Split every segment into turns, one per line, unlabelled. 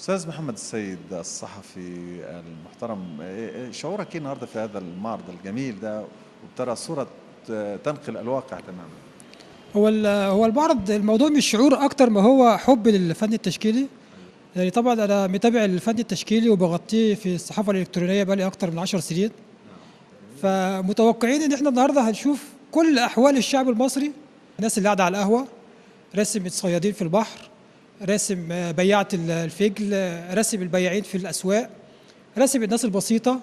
أستاذ محمد السيد الصحفي المحترم، شعورك إيه النهارده في هذا المعرض الجميل ده، وبترى صورة تنقل الواقع تماما؟
هو المعرض الموضوع مش شعور اكتر ما هو حب للفن التشكيلي. يعني طبعا انا متابع الفن التشكيلي وبغطيه في الصحافه الالكترونيه بقالي اكتر من 10 سنين. فمتوقعين ان احنا النهارده هنشوف كل احوال الشعب المصري. الناس اللي قاعده على القهوه، راسم الصيادين في البحر، راسم بياعة الفجل، راسم البياعين في الاسواق، راسم الناس البسيطه،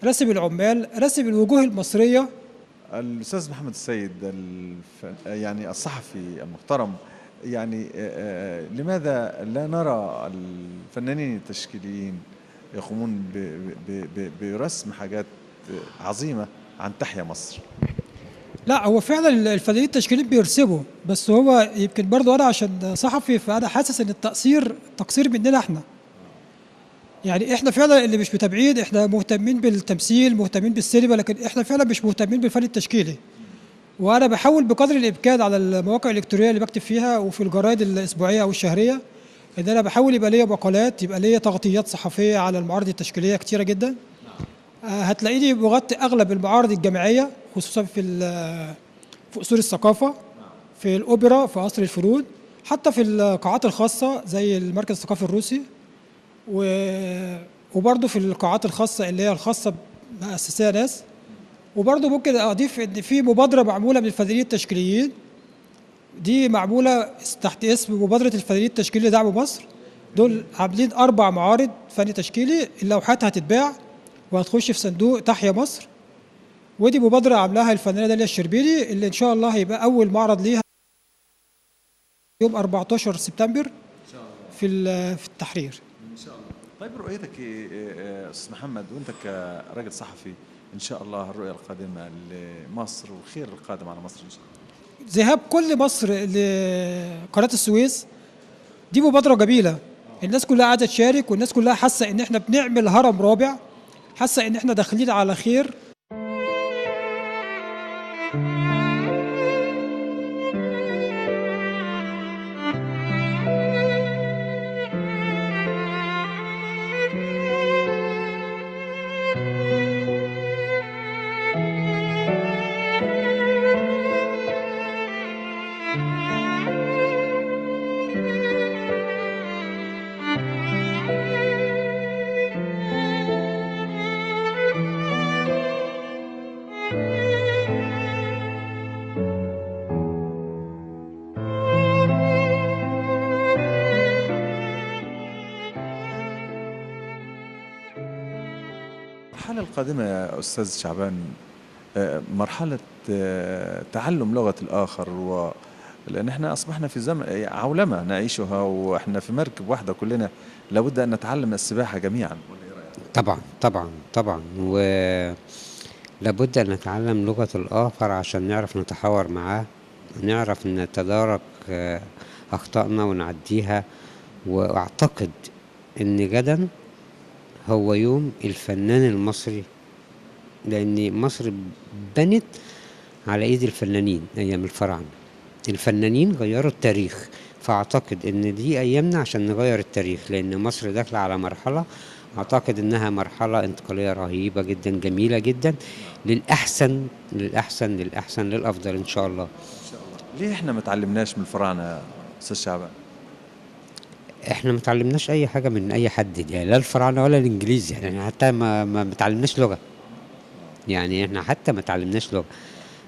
راسم العمال، راسم الوجوه المصريه.
الأستاذ محمد السيد يعني الصحفي المحترم، يعني لماذا لا نرى الفنانين التشكيليين يقومون برسم حاجات عظيمة عن تحيا مصر؟
لا، هو فعلا الفنانين التشكيليين بيرسموا، بس هو يمكن برضو انا عشان صحفي فانا حاسس ان التقصير تقصير مننا احنا. يعني احنا فعلا اللي مش متابعين، احنا مهتمين بالتمثيل، مهتمين بالسينما، لكن احنا فعلا مش مهتمين بالفن التشكيلي. وانا بحاول بقدر الامكان على المواقع الالكترونيه اللي بكتب فيها وفي الجرايد الاسبوعيه او الشهريه ان انا بحاول يبقى ليا مقالات، يبقى ليا تغطيات صحفيه على المعارض التشكيليه كتيره جدا. هتلاقيني بغطي اغلب المعارض الجامعيه، خصوصا في اصول الثقافه، في الاوبرا، في قصر الفنون، حتى في القاعات الخاصه زي المركز الثقافي الروسي، وبرضه في القاعات الخاصه اللي هي الخاصه مؤسسيها ناس. وبرضه ممكن اضيف ان في مبادره معموله من الفنانين التشكيليين، دي معموله تحت اسم مبادره الفنانين التشكيليين لدعم مصر. دول عاملين 4 معارض فني تشكيلي، اللوحات هتتباع وهتخش في صندوق تحيا مصر. ودي مبادره عاملاها الفنانه داليا الشربيني، اللي ان شاء الله هيبقى اول معرض ليها يوم 14 سبتمبر في التحرير.
طيب رؤيتك إيه، أستاذ محمد، وأنت كراجل صحفي، إن شاء الله الرؤية القادمة لمصر والخير القادم على مصر إن شاء الله؟
ذهاب كل مصر لقناه السويس دي مبادره جميله. الناس كلها قاعده تشارك، والناس كلها حاسه ان احنا بنعمل هرم رابع، حاسه ان احنا داخلين على خير.
المرحلة القادمة يا أستاذ شعبان، مرحلة تعلم لغة الآخر، لأن احنا أصبحنا في زمن عولمة نعيشها، وإحنا في مركب واحدة كلنا، لابد أن نتعلم السباحة جميعا.
طبعا طبعا طبعا، ولابد أن نتعلم لغة الآخر عشان نعرف نتحاور معاه، نعرف نتدارك أخطائنا ونعديها. وأعتقد إن غدا هو يوم الفنان المصري، لأن مصر بنت على إيد الفنانين أيام الفراعنة. الفنانين غيروا التاريخ، فأعتقد إن دي أيامنا عشان نغير التاريخ، لأن مصر داخلة على مرحلة أعتقد إنها مرحلة انتقالية رهيبة جدا، جميلة جدا، للأحسن للأحسن للأحسن للأفضل إن شاء الله.
ليه احنا ما تعلمناش من الفراعنة يا أستاذ شعبان؟
احنا ما تعلمناش اي حاجه من اي حد، يعني لا الفراعنه ولا الانجليز. يعني حتى ما تعلمناش لغه، يعني احنا حتى ما تعلمناش لغه.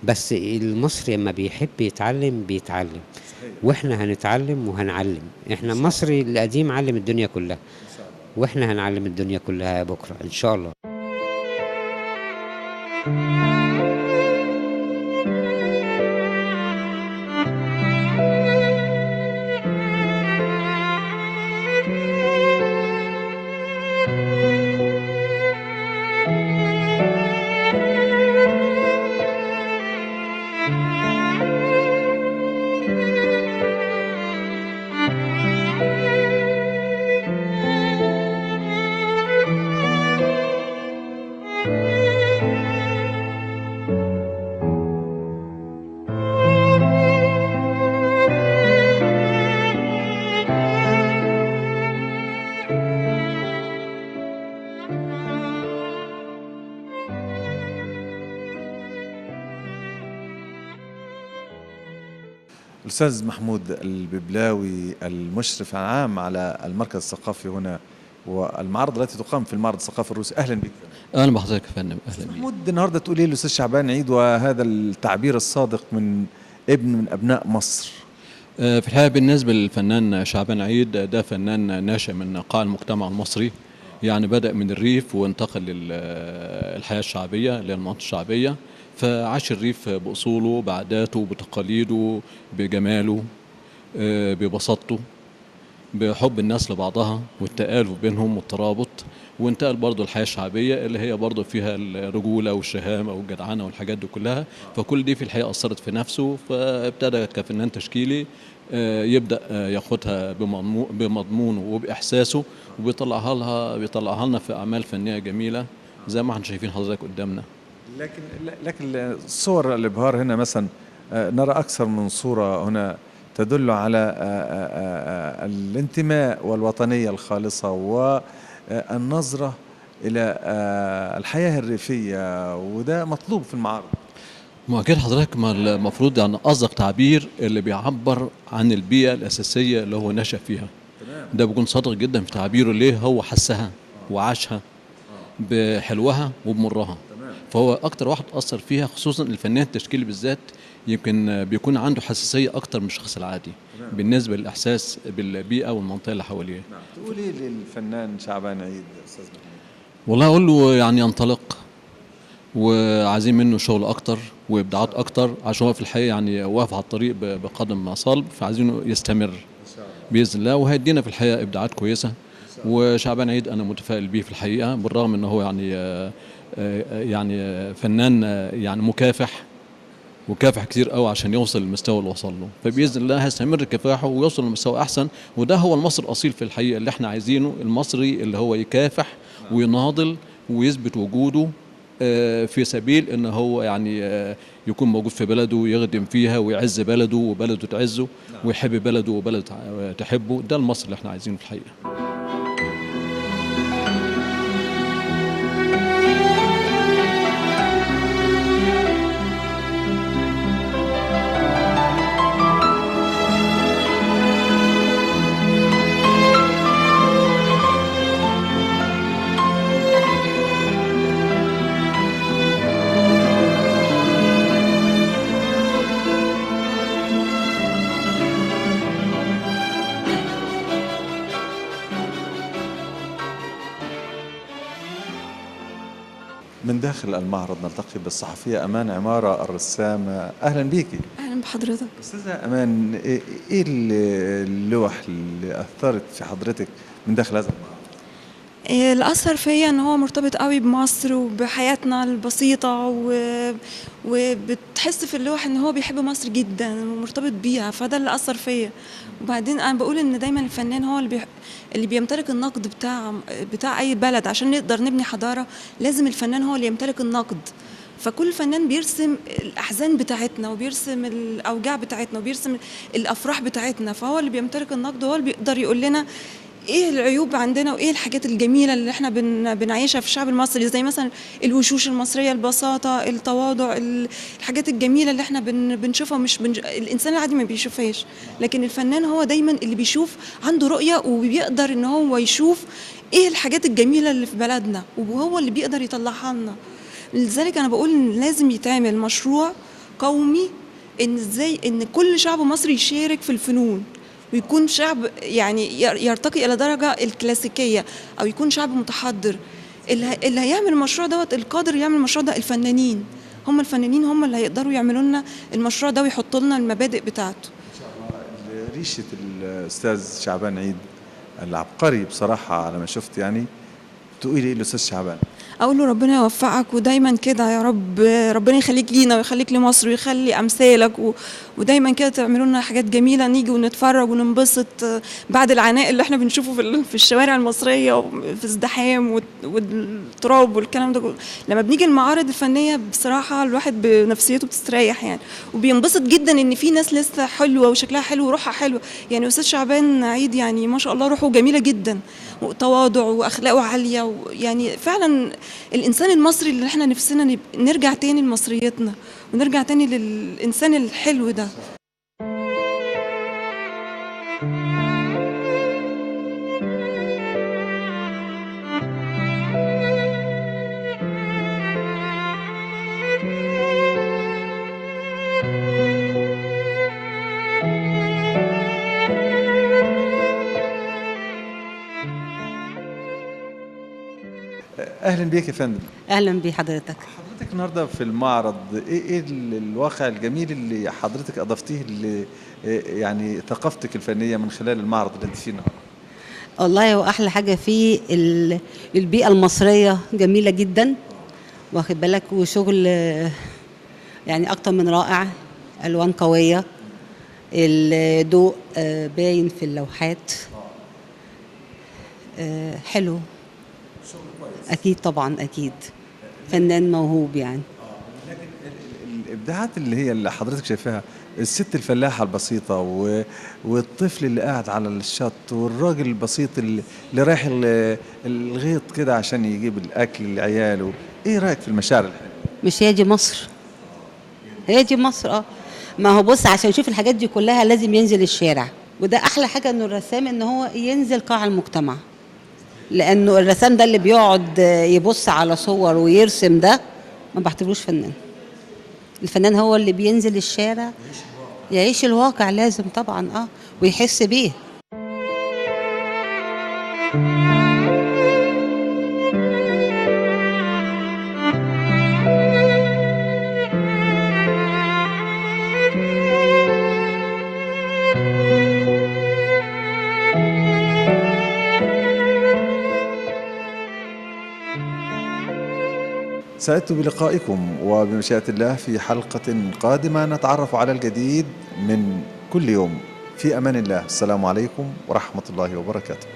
بس المصري لما بيحب يتعلم بيتعلم، واحنا هنتعلم وهنعلم. احنا المصري القديم علم الدنيا كلها، واحنا هنعلم الدنيا كلها بكره ان شاء الله.
الأستاذ محمود الببلاوي المشرف العام على المركز الثقافي هنا والمعرض التي تقام في المعرض الثقافي الروسي، أهلا بك.
اهلا بحضرتك يا فندم، اهلا بيك.
محمود، النهارده تقول ايه الأستاذ شعبان عيد وهذا التعبير الصادق من ابن من أبناء مصر؟
في الحقيقه بالنسبه للفنان شعبان عيد، ده فنان ناشئ من قاع المجتمع المصري، يعني بدأ من الريف وانتقل للحياه الشعبيه اللي هي المناطق الشعبيه، فعاش الريف بأصوله بعاداته بتقاليده بجماله ببساطته بحب الناس لبعضها والتآلف بينهم والترابط، وانتقل برضه الحياة الشعبية اللي هي برضه فيها الرجولة والشهامة والجدعنة والحاجات دي كلها، فكل دي في الحقيقة أثرت في نفسه، فابتدى كفنان تشكيلي يبدأ ياخدها بمضمونه وبإحساسه وبيطلعها لنا في أعمال فنية جميلة زي ما احنا شايفين حضرتك قدامنا.
لكن صور الإبهار هنا مثلا نرى أكثر من صورة هنا تدل على الانتماء والوطنية الخالصة والنظرة إلى الحياة الريفية، وده مطلوب في المعارض.
ما أكيد حضرتك، ما المفروض يعني أصدق تعبير اللي بيعبر عن البيئة الأساسية اللي هو نشأ فيها، ده بيكون صادق جدا في تعبيره ليه هو حسها وعاشها بحلوها وبمرها، فهو أكتر واحد أثر فيها، خصوصا الفنان التشكيلي بالذات يمكن بيكون عنده حساسية أكتر من الشخص العادي بالنسبة للإحساس بالبيئة والمنطقة اللي حواليه.
تقول إيه للفنان شعبان عيد أستاذ محمود؟
والله أقول له يعني ينطلق، وعايزين منه شغل أكتر وإبداعات أكتر، عشان هو في الحقيقة يعني واقف على الطريق بقدم صلب، فعايزينه يستمر بإذن الله، وهيدينا في الحقيقة إبداعات كويسة. وشعبان عيد أنا متفائل بيه في الحقيقة، بالرغم إنه هو يعني فنان يعني مكافح كتير قوي عشان يوصل للمستوى اللي وصل له، فباذن الله هيستمر كفاحه ويوصل لمستوى احسن، وده هو المصري الاصيل في الحقيقه اللي احنا عايزينه، المصري اللي هو يكافح ويناضل ويثبت وجوده في سبيل ان هو يعني يكون موجود في بلده ويخدم فيها ويعز بلده وبلده تعزه ويحب بلده وبلده تحبه، ده المصري اللي احنا عايزينه في الحقيقه.
من داخل المعرض نلتقي بالصحفية أمان عمارة الرسامة، أهلا بيكي.
أهلا بحضرتك.
أستاذة أمان، إيه اللوح اللي أثرت في حضرتك من داخل هذا المعرض؟
اللي أثر فيا إن هو مرتبط قوي بمصر وبحياتنا البسيطة وبتحس في اللوح إن هو بيحب مصر جدا ومرتبط بيها، فده اللي أثر فيا. وبعدين أنا بقول إن دايما الفنان هو اللي بيمتلك النقد بتاع أي بلد، عشان نقدر نبني حضارة لازم الفنان هو اللي يمتلك النقد. فكل فنان بيرسم الأحزان بتاعتنا وبيرسم الأوجاع بتاعتنا وبيرسم الأفراح بتاعتنا، فهو اللي بيمتلك النقد وهو اللي بيقدر يقول لنا ايه العيوب عندنا وايه الحاجات الجميله اللي احنا بنعيشها في الشعب المصري، زي مثلا الوشوش المصريه، البساطه، التواضع، الحاجات الجميله اللي احنا بنشوفها مش الانسان العادي ما بيشوفهاش، لكن الفنان هو دايما اللي بيشوف، عنده رؤيه وبيقدر ان هو يشوف ايه الحاجات الجميله اللي في بلدنا وهو اللي بيقدر يطلعها لنا. لذلك انا بقول ان لازم يتعمل مشروع قومي ان ازاي ان كل شعب مصري يشارك في الفنون ويكون شعب يعني يرتقي إلى درجة الكلاسيكية أو يكون شعب متحضر. اللي هيعمل المشروع دوت، القادر يعمل المشروع ده الفنانين، هم الفنانين هم اللي هيقدروا يعملوا لنا المشروع ده ويحطوا لنا المبادئ بتاعته.
إن شاء الله. ريشة الأستاذ شعبان عيد العبقري بصراحة على ما شفت، يعني تقولي إيه الأستاذ شعبان؟
اقول له ربنا يوفقك ودايما كده يا رب، ربنا يخليك لينا ويخليك لمصر ويخلي امثالك ودايما كده تعملوا لنا حاجات جميله نيجي ونتفرج وننبسط بعد العناء اللي احنا بنشوفه في الشوارع المصريه وفي الازدحام والتراب والكلام ده. لما بنيجي المعارض الفنيه بصراحه الواحد بنفسيته بتستريح يعني، وبينبسط جدا ان في ناس لسه حلوه وشكلها حلو وروحها حلوه. يعني استاذ شعبان عيد يعني ما شاء الله روحه جميله جدا وتواضع واخلاقه عاليه، يعني فعلا الانسان المصري اللي احنا نفسنا نرجع تاني لمصريتنا ونرجع تاني للانسان الحلو ده.
اهلا بيك يا فندم.
اهلا بحضرتك.
حضرتك النهارده في المعرض، ايه الواقع الجميل اللي حضرتك اضفتيه يعني ثقافتك الفنيه من خلال المعرض اللي انت فيه النهارده؟
والله هو احلى حاجه فيه البيئه المصريه جميله جدا، واخد بالك، وشغل يعني اكتر من رائع، الوان قويه، الضوء باين في اللوحات، حلو. اكيد طبعا، اكيد فنان موهوب يعني.
الابداعات اللي حضرتك شايفاها، الست الفلاحه البسيطه والطفل اللي قاعد على الشط، والراجل البسيط اللي رايح الغيط كده عشان يجيب الاكل لعياله، ايه رايك في المشاعر الحلوه؟
مش هي دي مصر؟ هي دي مصر. ما هو بص، عشان يشوف الحاجات دي كلها لازم ينزل الشارع، وده احلى حاجه انه الرسام ان هو ينزل قاع المجتمع، لانه الرسام ده اللي بيقعد يبص على صور ويرسم ده ما بعتبروش فنان. الفنان هو اللي بينزل الشارع يعيش الواقع، لازم طبعا ويحس بيه.
سعدت بلقائكم، وبمشيئة الله في حلقة قادمة نتعرف على الجديد من كل يوم. في أمان الله، السلام عليكم ورحمة الله وبركاته.